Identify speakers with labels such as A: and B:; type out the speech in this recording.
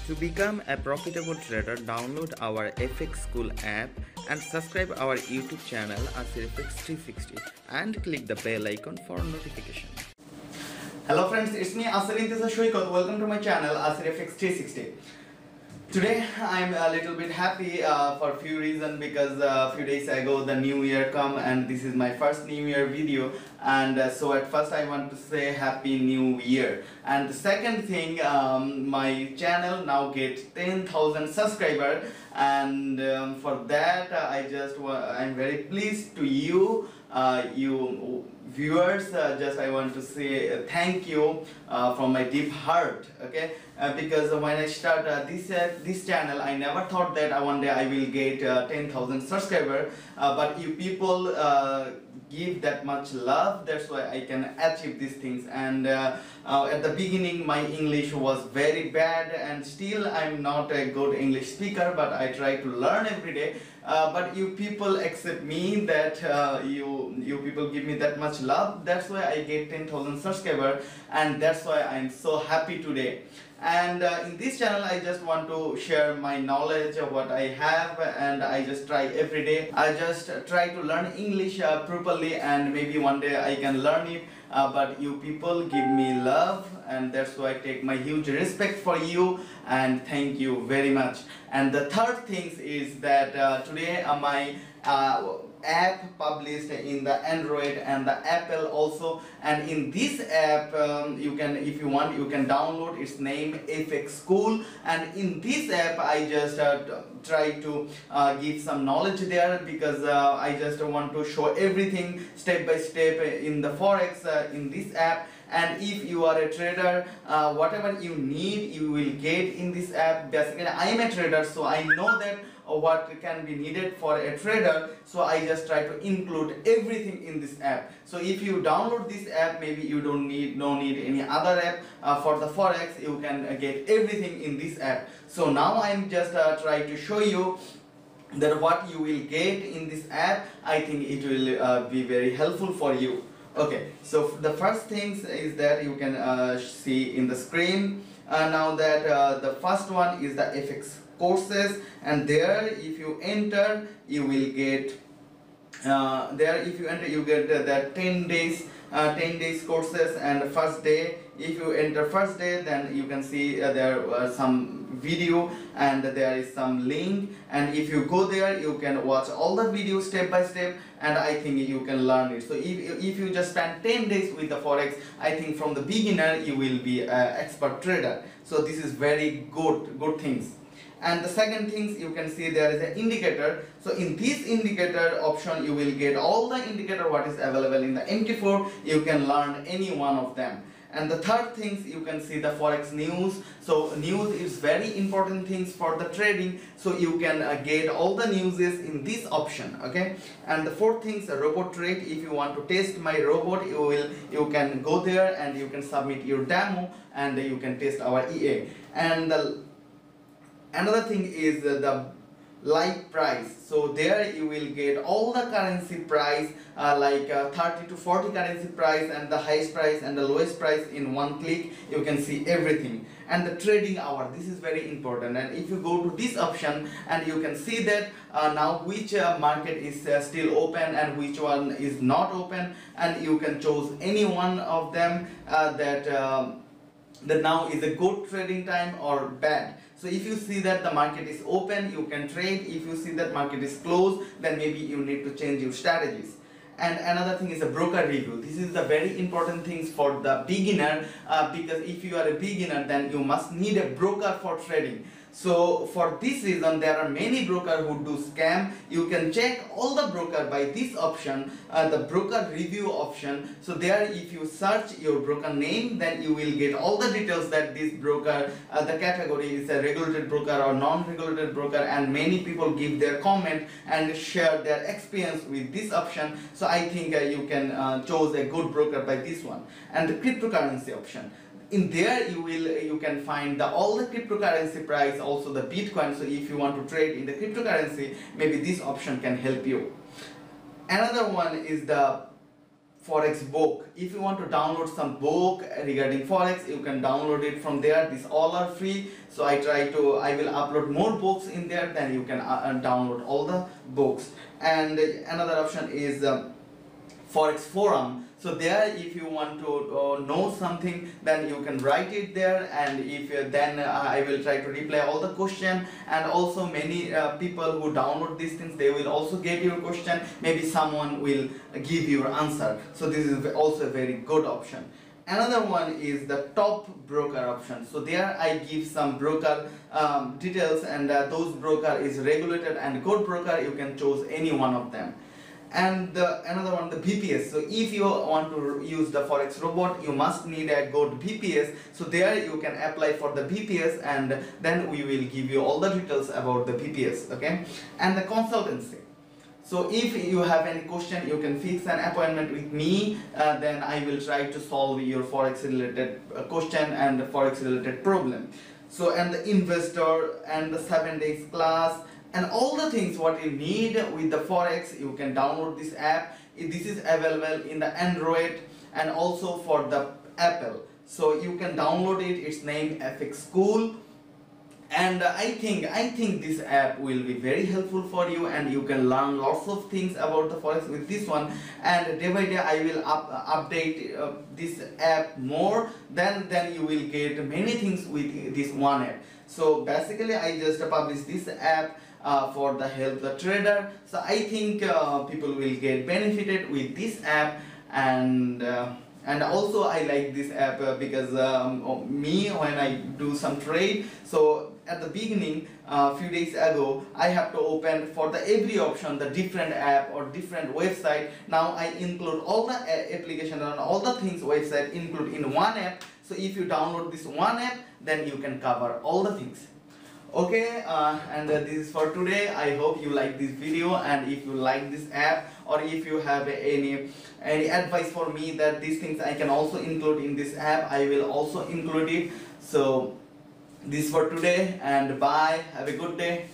A: To become a profitable trader, download our FX School app and subscribe our YouTube channel AsirFx 360 and click the bell icon for notification.
B: Hello friends, it's me Asir Intesir Shaiket. Welcome to my channel AsirFx 360. Today I'm a little bit happy for a few reasons, because a few days ago the new year come and this is my first new year video, and so at first I want to say happy new year. And the second thing, my channel now get 10,000 subscribers, and for that I'm very pleased to you viewers. Just I want to say thank you from my deep heart, okay? Because when I start this channel, I never thought that one day I will get 10,000 subscribers, but you people give that much love, that's why I can achieve these things. And at the beginning my English was very bad, and still I'm not a good English speaker, but I try to learn every day. But you people accept me, that you people give me that much love, that's why I get 10,000 subscribers, and that's why I'm so happy today. And in this channel I just want to share my knowledge of what I have, and I just try every day. I just try to learn English properly, and maybe one day I can learn it. But you people give me love, and that's why I take my huge respect for you, and thank you very much. And the third thing is that today my app published in the Android and the Apple also, and in this app you can, if you want, you can download. Its name FX School, and in this app I just try to give some knowledge there, because I just want to show everything step by step in the Forex in this app. And if you are a trader, whatever you need you will get in this app. Basically I am a trader, so I know that what can be needed for a trader, so I just try to include everything in this app. So if you download this app, maybe you don't need any other app for the Forex. You can get everything in this app. So now I'm just try to show you that what you will get in this app. I think it will be very helpful for you. Okay, so the first things is that you can see in the screen now that the first one is the FX courses, and there if you enter you will get you get that 10 days courses. And first day, if you enter first day, then you can see there are some video and there is some link, and if you go there you can watch all the videos step by step, and I think you can learn it. So if you just spend 10 days with the Forex, I think from the beginner you will be an expert trader. So this is very good things. And the second things, you can see there is an indicator. So in this indicator option you will get all the indicator what is available in the MT4. You can learn any one of them. And the third things, you can see the Forex news. So news is very important things for the trading, so you can get all the news in this option, okay? And the fourth things, a robot trade. If you want to test my robot, you can go there and you can submit your demo, and you can test our EA. And another thing is the live price. So there you will get all the currency price, like 30 to 40 currency price, and the highest price and the lowest price in one click. You can see everything. And the trading hour, this is very important. And if you go to this option, and you can see that now which market is still open and which one is not open, and you can choose any one of them that now is a good trading time or bad. So if you see that the market is open, you can trade. If you see that market is closed, then maybe you need to change your strategies. And another thing is a broker review. This is the very important things for the beginner, because if you are a beginner, then you must need a broker for trading. So for this reason, there are many brokers who do scam. You can check all the broker by this option, the broker review option. So there, if you search your broker name, then you will get all the details that this broker, the category is a regulated broker or non-regulated broker, and many people give their comment and share their experience with this option. So I think you can choose a good broker by this one. And the cryptocurrency option. In there you can find all the cryptocurrency price, also the Bitcoin. So if you want to trade in the cryptocurrency, maybe this option can help you. Another one is the Forex book. If you want to download some book regarding Forex, you can download it from there. These all are free. So I will upload more books in there, then you can download all the books. And another option is Forex forum. So there, if you want to know something, then you can write it there, and if then I will try to reply all the question. And also many people who download these things, they will also get your question. Maybe someone will give your answer. So this is also a very good option. Another one is the top broker option. So there I give some broker details, and those broker is regulated and good broker. You can choose any one of them. And another one, the BPS. So if you want to use the Forex robot, you must need a good BPS. So there you can apply for the BPS, and then we will give you all the details about the BPS. Okay. And the consultancy. So if you have any question, you can fix an appointment with me, then I will try to solve your Forex related question and Forex related problem. So, and the investor and the 7 days class and all the things what you need with the Forex, you can download this app. This is available in the Android and also for the Apple. So you can download it. It's named FX School. And I think this app will be very helpful for you, and you can learn lots of things about the Forex with this one. And day by day I will update this app more. Then you will get many things with this one app. So basically I just published this app for the help the trader. So I think people will get benefited with this app. And also I like this app because me, when I do some trade, so at the beginning few days ago I have to open for the every option the different app or different website. Now I include all the application and all the things website include in one app. So if you download this one app, then you can cover all the things. Okay, and this is for today. I hope you like this video, and if you like this app, or if you have any advice for me that these things I can also include in this app, I will also include it. So this is for today, and bye. Have a good day.